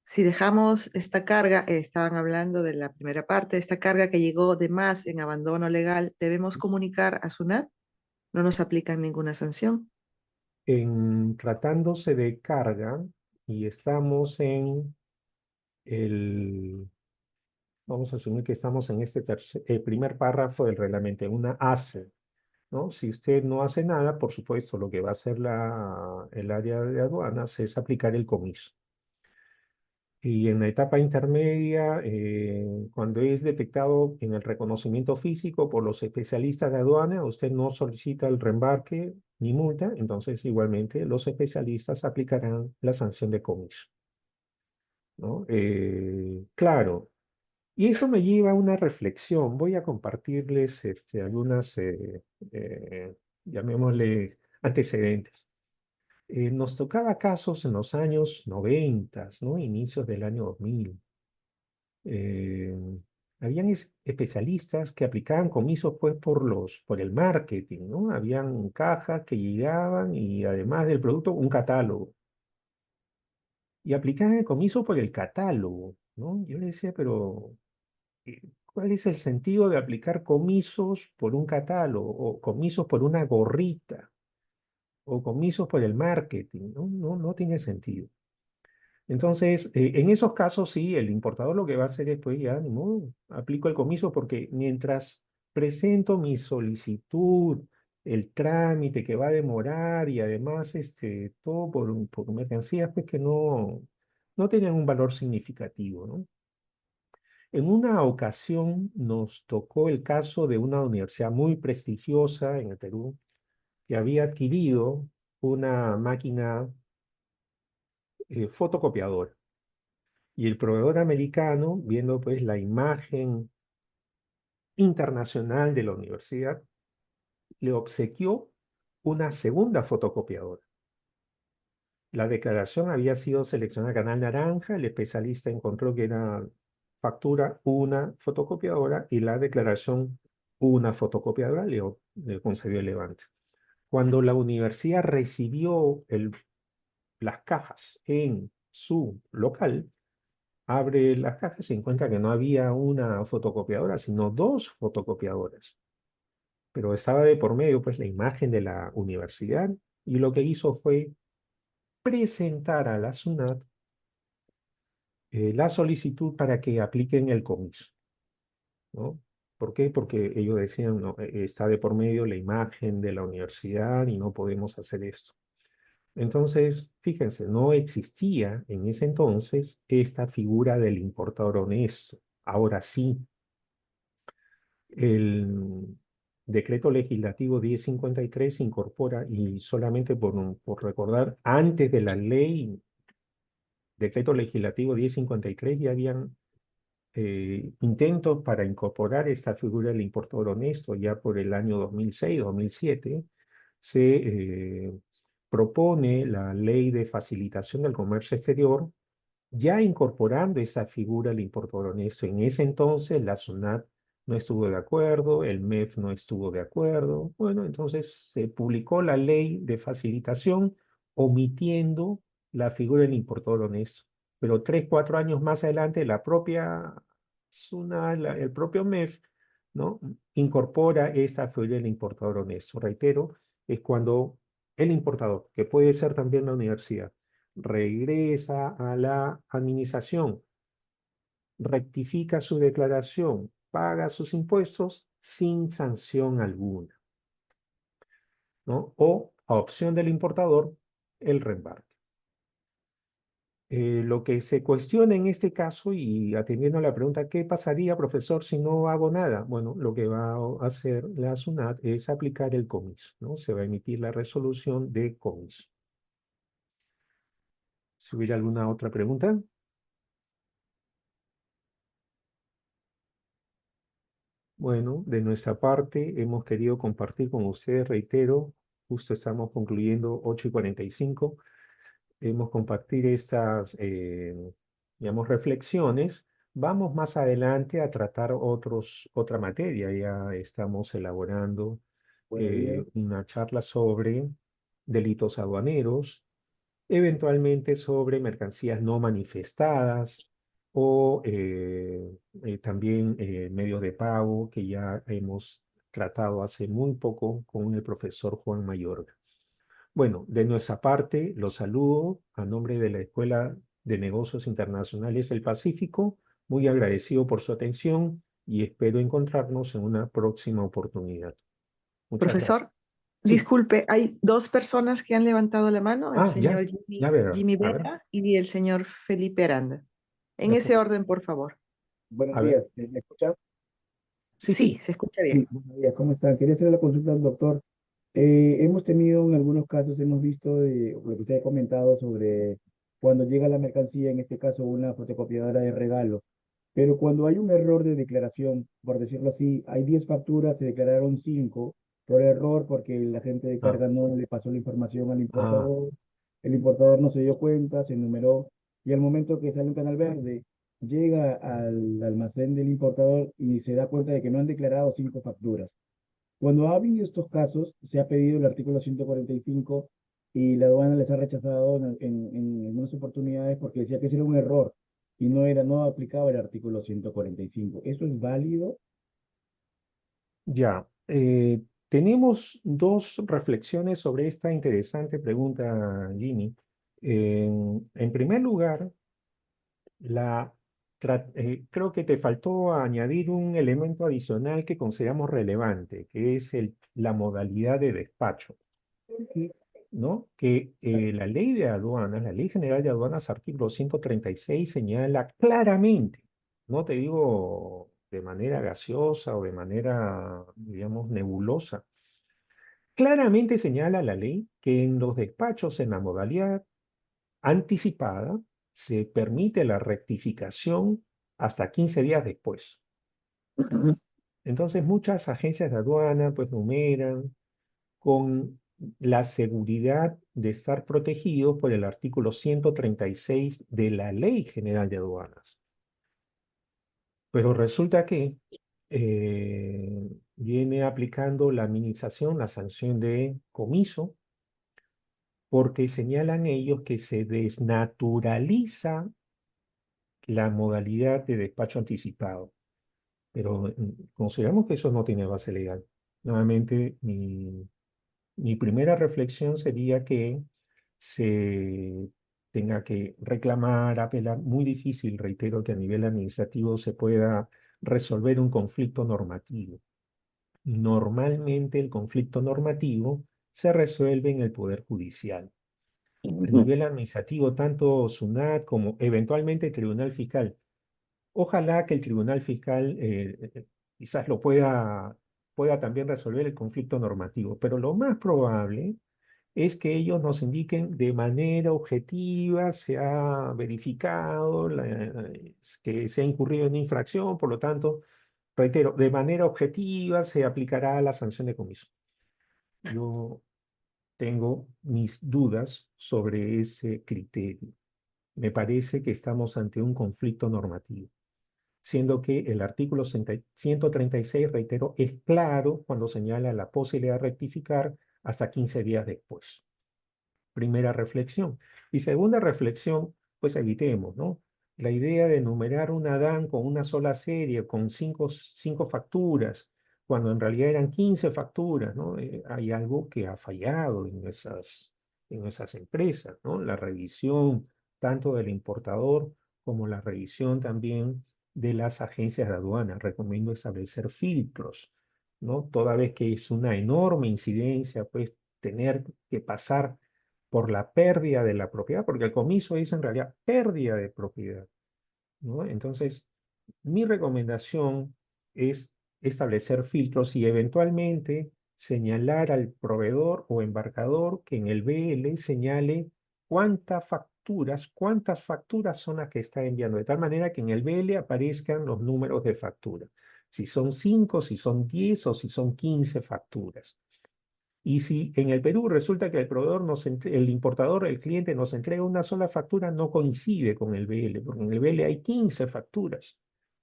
si dejamos esta carga, estaban hablando de la primera parte, esta carga que llegó de más en abandono legal, ¿debemos comunicar a SUNAT? ¿No nos aplican ninguna sanción? En tratándose de carga, y estamos en el, vamos a asumir que estamos en este primer párrafo del reglamento, en una ACE, ¿no? Si usted no hace nada, por supuesto, lo que va a hacer el área de aduanas es aplicar el comiso. Y en la etapa intermedia, cuando es detectado en el reconocimiento físico por los especialistas de aduana, usted no solicita el reembarque ni multa, entonces igualmente los especialistas aplicarán la sanción de comiso, ¿no? Claro, y eso me lleva a una reflexión. Voy a compartirles algunas, llamémosle, antecedentes. Nos tocaba casos en los años 90, ¿no? Inicios del año 2000. eh, Habían especialistas que aplicaban comisos pues por el marketing, ¿no? Habían cajas que llegaban y además del producto un catálogo. Y aplicaban el comiso por el catálogo, ¿no? Yo le decía, pero ¿cuál es el sentido de aplicar comisos por un catálogo o comisos por una gorrita o comisos por el marketing? No, no, no tiene sentido. Entonces, en esos casos sí, el importador lo que va a hacer es, pues ya, ni modo, aplico el comiso porque mientras presento mi solicitud, el trámite que va a demorar y además todo por mercancías pues que no tenían un valor significativo, ¿no? En una ocasión nos tocó el caso de una universidad muy prestigiosa en el Perú que había adquirido una máquina fotocopiadora. Y el proveedor americano, viendo pues la imagen internacional de la universidad, le obsequió una segunda fotocopiadora. La declaración había sido seleccionada canal naranja, el especialista encontró que era factura una fotocopiadora y la declaración una fotocopiadora le concedió el levante. Cuando la universidad recibió las cajas en su local, abre las cajas y se encuentra que no había una fotocopiadora, sino dos fotocopiadoras. Pero estaba de por medio, pues, la imagen de la universidad y lo que hizo fue presentar a la SUNAT la solicitud para que apliquen el comiso, ¿no? ¿Por qué? Porque ellos decían, no, está de por medio la imagen de la universidad y no podemos hacer esto. Entonces, fíjense, no existía en ese entonces esta figura del importador honesto. Ahora sí, el decreto legislativo 1053 incorpora, y solamente por recordar, antes de la ley, decreto legislativo 1053 ya habían intentos para incorporar esta figura del importador honesto. Ya por el año 2006-2007 se propone la ley de facilitación del comercio exterior, ya incorporando esa figura del importador honesto. En ese entonces la SUNAT no estuvo de acuerdo, el MEF no estuvo de acuerdo. Bueno, entonces se publicó la ley de facilitación omitiendo la figura del importador honesto. Pero 3, 4 años más adelante, la propia SUNAT, el propio MEF, ¿no? Incorpora esa figura del importador honesto. Reitero, es cuando el importador, que puede ser también la universidad, regresa a la administración, rectifica su declaración, paga sus impuestos sin sanción alguna, ¿no? O, a opción del importador, el reembarque. Lo que se cuestiona en este caso, y atendiendo a la pregunta, ¿qué pasaría, profesor, si no hago nada? Bueno, lo que va a hacer la SUNAT es aplicar el comiso, ¿no? Se va a emitir la resolución de comiso. Si hubiera alguna otra pregunta. Bueno, de nuestra parte hemos querido compartir con ustedes, reitero, justo estamos concluyendo 8:45. Hemos compartido estas, digamos, reflexiones. Vamos más adelante a tratar otra materia. Ya estamos elaborando Buenos días. una charla sobre delitos aduaneros, eventualmente sobre mercancías no manifestadas o también medios de pago que ya hemos tratado hace muy poco con el profesor Juan Mayorga. Bueno, de nuestra parte, los saludo a nombre de la Escuela de Negocios Internacionales del Pacífico, muy agradecido por su atención y espero encontrarnos en una próxima oportunidad. Muchas gracias. Profesor, Sí, disculpe, hay dos personas que han levantado la mano, el ya, señor ya verá. Jimmy A ver, Vera y el señor Felipe Aranda. En ese perfecto. orden, por favor. Buenos A ver, días. ¿Me escucha? sí, Sí, sí. se escucha bien. Sí, buenos días. ¿Cómo están? Quería hacer la consulta al doctor. Hemos tenido en algunos casos, hemos visto lo que usted ha comentado sobre cuando llega la mercancía, en este caso una fotocopiadora de regalo, pero cuando hay un error de declaración, por decirlo así, hay 10 facturas, se declararon 5 por error porque el agente de Ah, carga no le pasó la información al ah, importador, el importador no se dio cuenta, se enumeró y al momento que sale un canal verde, llega al almacén del importador y se da cuenta de que no han declarado 5 facturas. Cuando ha habido estos casos, se ha pedido el artículo 145 y la aduana les ha rechazado en algunas oportunidades porque decía que ese era un error y no aplicaba el artículo 145. ¿Eso es válido? ya. Tenemos dos reflexiones sobre esta interesante pregunta, Jimmy. En primer lugar, creo que te faltó añadir un elemento adicional que consideramos relevante, que es la modalidad de despacho, Sí. ¿no? Que la ley de aduanas, la Ley General de Aduanas, artículo 136, señala claramente, no te digo de manera gaseosa o de manera, digamos, nebulosa, claramente señala la ley que en los despachos en la modalidad anticipada se permite la rectificación hasta 15 días después. Entonces, muchas agencias de aduana pues numeran con la seguridad de estar protegidos por el artículo 136 de la Ley General de Aduanas. Pero resulta que viene aplicando la minimización, la sanción de comiso, porque señalan ellos que se desnaturaliza la modalidad de despacho anticipado. Pero consideramos que eso no tiene base legal. Nuevamente, mi primera reflexión sería que se tenga que reclamar, apelar, muy difícil, reitero, que a nivel administrativo se pueda resolver un conflicto normativo. Normalmente el conflicto normativo se resuelve en el Poder Judicial. A nivel administrativo, tanto SUNAT como eventualmente el Tribunal Fiscal. Ojalá que el Tribunal Fiscal quizás pueda también resolver el conflicto normativo, pero lo más probable es que ellos nos indiquen de manera objetiva, se ha verificado que se ha incurrido en infracción, por lo tanto, reitero, de manera objetiva se aplicará la sanción de comiso. Yo tengo mis dudas sobre ese criterio. Me parece que estamos ante un conflicto normativo, siendo que el artículo 136, reitero, es claro cuando señala la posibilidad de rectificar hasta 15 días después. Primera reflexión. Y segunda reflexión, pues evitemos, ¿no? La idea de enumerar una DAN con una sola serie, con cinco facturas, cuando en realidad eran 15 facturas, ¿no? Hay algo que ha fallado en esas empresas, ¿no? La revisión tanto del importador como la revisión también de las agencias de aduana. Recomiendo establecer filtros, ¿no? Toda vez que es una enorme incidencia, pues tener que pasar por la pérdida de la propiedad, porque el comiso es en realidad pérdida de propiedad, ¿no? Entonces, mi recomendación es establecer filtros y eventualmente señalar al proveedor o embarcador que en el BL señale cuántas facturas son las que está enviando, de tal manera que en el BL aparezcan los números de factura. Si son 5, si son 10 o si son 15 facturas. Y si en el Perú resulta que el proveedor el importador, el cliente nos entrega una sola factura, no coincide con el BL, porque en el BL hay 15 facturas.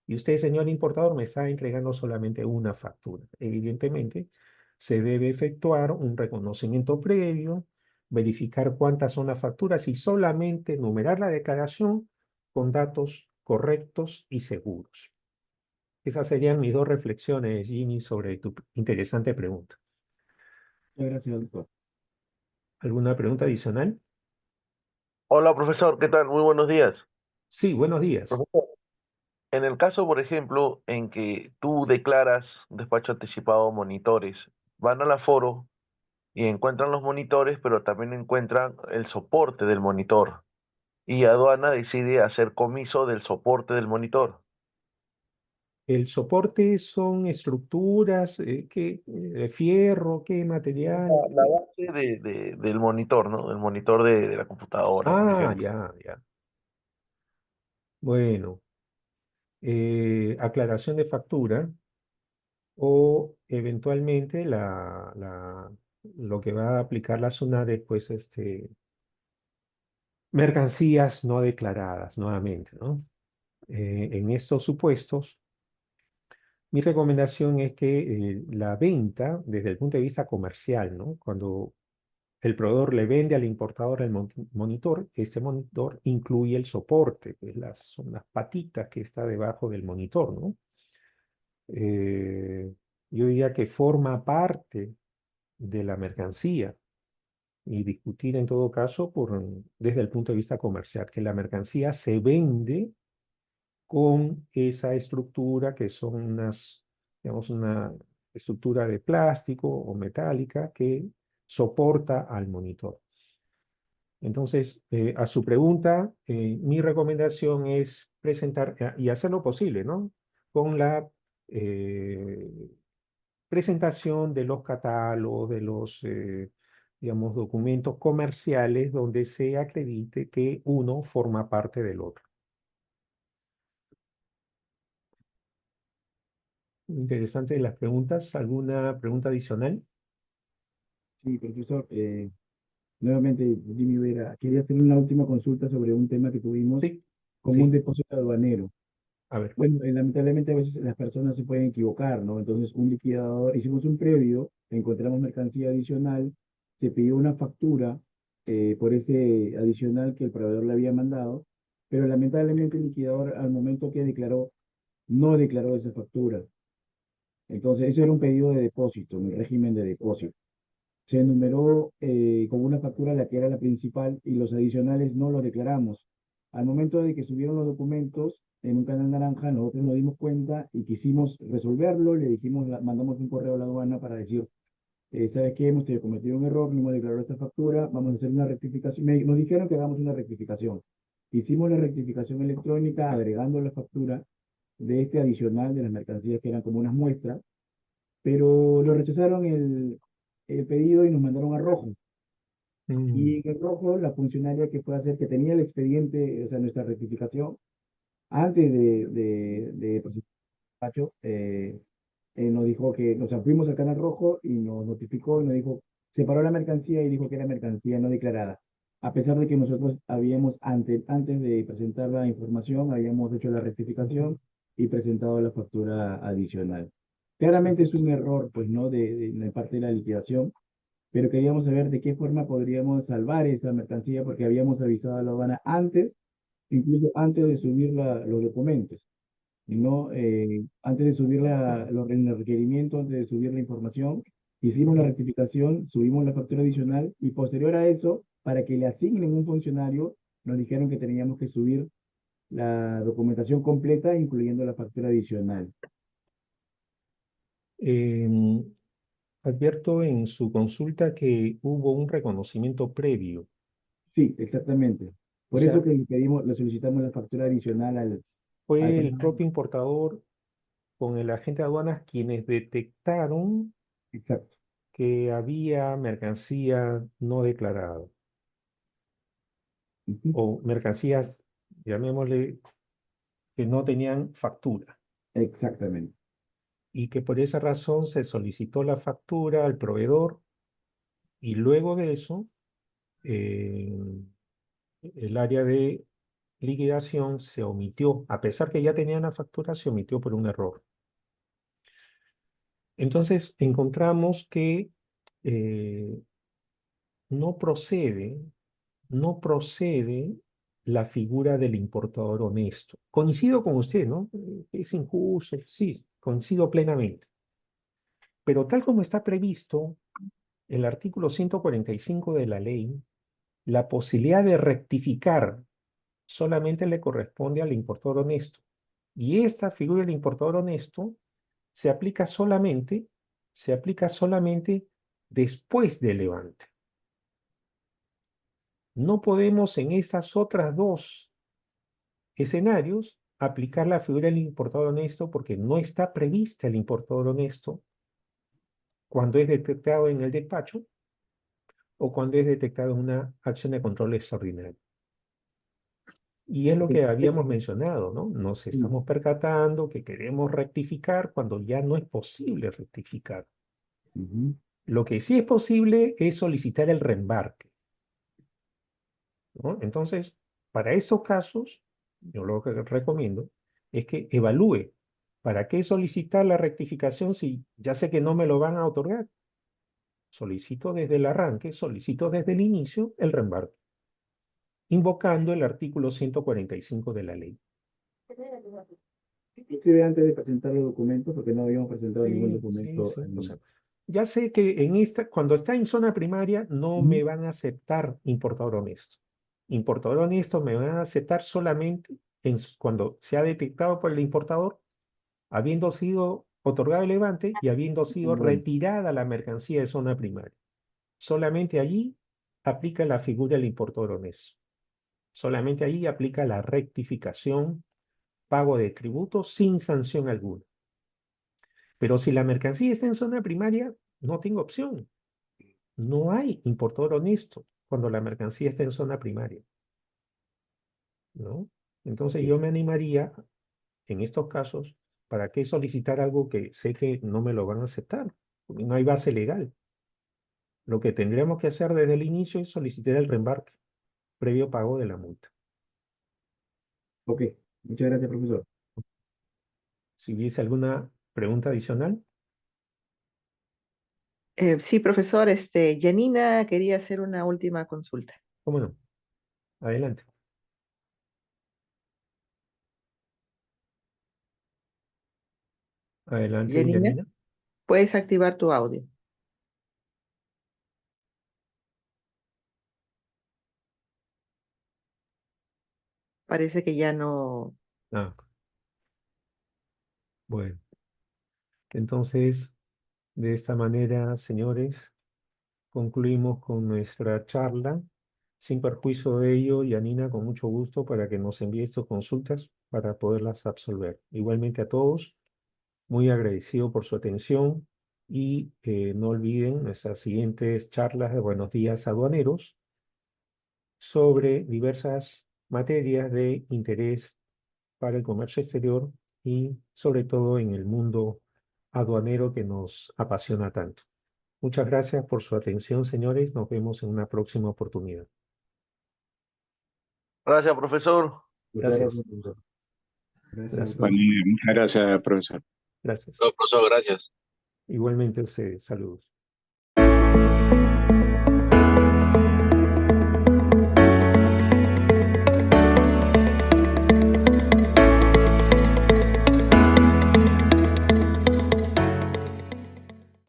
Y usted, señor importador, me está entregando solamente una factura. Evidentemente, se debe efectuar un reconocimiento previo, verificar cuántas son las facturas y solamente numerar la declaración con datos correctos y seguros. Esas serían mis dos reflexiones, Jimmy, sobre tu interesante pregunta. Muchas gracias, doctor. ¿Alguna pregunta adicional? Hola, profesor, ¿qué tal? Muy buenos días. Sí, buenos días. Profesor, en el caso, por ejemplo, en que tú declaras despacho anticipado monitores, van al aforo y encuentran los monitores, pero también encuentran el soporte del monitor. Y aduana decide hacer comiso del soporte del monitor. El soporte son estructuras, de fierro, qué material. La base del monitor, ¿no? Del monitor de la computadora, por Ah, ejemplo. ya, ya. Bueno, aclaración de factura o eventualmente lo que va a aplicar la SUNAT después, mercancías no declaradas nuevamente, ¿no? En estos supuestos, mi recomendación es que la venta, desde el punto de vista comercial, ¿no? Cuando el proveedor le vende al importador el monitor, ese monitor incluye el soporte, que son las patitas que está debajo del monitor, ¿no? Eh, yo diría que forma parte de la mercancía y discutir en todo caso desde el punto de vista comercial, que la mercancía se vende con esa estructura que son digamos, una estructura de plástico o metálica que soporta al monitor. Entonces, a su pregunta, mi recomendación es presentar y hacer lo posible, ¿no? Con la eh, presentación de los catálogos, de los, digamos, documentos comerciales donde se acredite que uno forma parte del otro. Interesante las preguntas. ¿Alguna pregunta adicional? Sí, profesor, nuevamente, Jimmy Vera, quería hacer una última consulta sobre un tema que tuvimos Sí, con un sí. depósito aduanero. A ver. Bueno, lamentablemente a veces las personas se pueden equivocar, ¿no? Entonces, un liquidador, hicimos un previo, encontramos mercancía adicional, se pidió una factura por ese adicional que el proveedor le había mandado, pero lamentablemente el liquidador al momento que declaró, no declaró esa factura. Entonces, eso era un pedido de depósito, un régimen de depósito. Se enumeró con una factura la que era la principal y los adicionales no lo declaramos. Al momento de que subieron los documentos en un canal naranja, nosotros nos dimos cuenta y quisimos resolverlo, le dijimos, mandamos un correo a la aduana para decir, ¿sabes qué? Hemos cometido un error, no hemos declarado esta factura, vamos a hacer una rectificación. Nos dijeron que hagamos una rectificación. Hicimos la rectificación electrónica agregando la factura de este adicional de las mercancías que eran como unas muestras, pero lo rechazaron el pedido y nos mandaron a rojo. Y Mm, en el rojo, la funcionaria que fue a hacer, que tenía el expediente, o sea, nuestra rectificación, antes de presentar el despacho, nos dijo que, o sea, fuimos al canal rojo y nos notificó y nos dijo, separó la mercancía y dijo que era mercancía no declarada. A pesar de que nosotros habíamos, antes de presentar la información, habíamos hecho la rectificación y presentado la factura adicional. Claramente es un error, pues, ¿no? De parte de la liquidación, pero queríamos saber de qué forma podríamos salvar esa mercancía porque habíamos avisado a la aduana antes, incluso antes de subir los documentos, y no antes de subir el requerimiento, antes de subir la información, hicimos la rectificación, subimos la factura adicional y posterior a eso, para que le asignen un funcionario, nos dijeron que teníamos que subir la documentación completa, incluyendo la factura adicional. em, advierto en su consulta que hubo un reconocimiento previo. Sí, exactamente. O Por eso sea, que le pedimos, le solicitamos la factura adicional al fue el personal. propio importador con el agente de aduanas quienes detectaron Exacto. que había mercancía no declarada Ujú. o mercancías, llamémosle, que no tenían factura. Exactamente. y que por esa razón se solicitó la factura al proveedor y luego de eso el área de liquidación se omitió, a pesar que ya tenían la factura, se omitió por un error. Entonces encontramos que eh, no procede la figura del importador honesto. Coincido con usted, ¿no? Es injusto, sí, coincido plenamente. Pero tal como está previsto el artículo 145 de la ley, la posibilidad de rectificar solamente le corresponde al importador honesto. Y esta figura del importador honesto se aplica solamente después del levante. No podemos en esas otras dos escenarios aplicar la figura del importador honesto porque no está prevista el importador honesto cuando es detectado en el despacho o cuando es detectado en una acción de control extraordinario. Y es lo que habíamos mencionado, ¿no? Nos estamos percatando que queremos rectificar cuando ya no es posible rectificar. Lo que sí es posible es solicitar el reembarque, ¿no? Entonces, para esos casos, yo lo que recomiendo es que evalúe para qué solicitar la rectificación si ya sé que no me lo van a otorgar. Solicito desde el arranque, solicito desde el inicio el reembarque, invocando el artículo 145 de la ley. Inclusive antes de presentar los documentos, porque no habíamos presentado ningún Sí, documento. sí. O sea, ya sé que cuando está en zona primaria no me van a aceptar importador honesto. Importador honesto me van a aceptar solamente cuando se ha detectado por el importador, habiendo sido otorgado el levante y habiendo sido retirada la mercancía de zona primaria. Solamente allí aplica la figura del importador honesto. Solamente allí aplica la rectificación, pago de tributo sin sanción alguna. Pero si la mercancía está en zona primaria, no tengo opción. No hay importador honesto cuando la mercancía está en zona primaria, ¿no? Entonces yo me animaría, en estos casos, ¿para qué solicitar algo que sé que no me lo van a aceptar? Porque no hay base legal. Lo que tendríamos que hacer desde el inicio es solicitar el reembarque, previo pago de la multa. Ok, muchas gracias, profesor. Si hubiese alguna pregunta adicional, Sí, profesor, Janina quería hacer una última consulta. ¿cómo no? Adelante. Adelante, Janina, Yanina. puedes activar tu audio. Parece que ya no. Ah, bueno. Entonces, de esta manera, señores, concluimos con nuestra charla. Sin perjuicio de ello, Yanina, con mucho gusto para que nos envíe estas consultas para poderlas absolver. Igualmente a todos, muy agradecido por su atención y no olviden nuestras siguientes charlas de Buenos Días Aduaneros sobre diversas materias de interés para el comercio exterior y sobre todo en el mundo aduanero que nos apasiona tanto. Muchas gracias por su atención, señores. Nos vemos en una próxima oportunidad. Gracias, profesor. Muchas Gracias. gracias, profesor. Gracias. Bueno, muchas gracias, profesor. Gracias. No, profesor, gracias. Igualmente a ustedes. Saludos.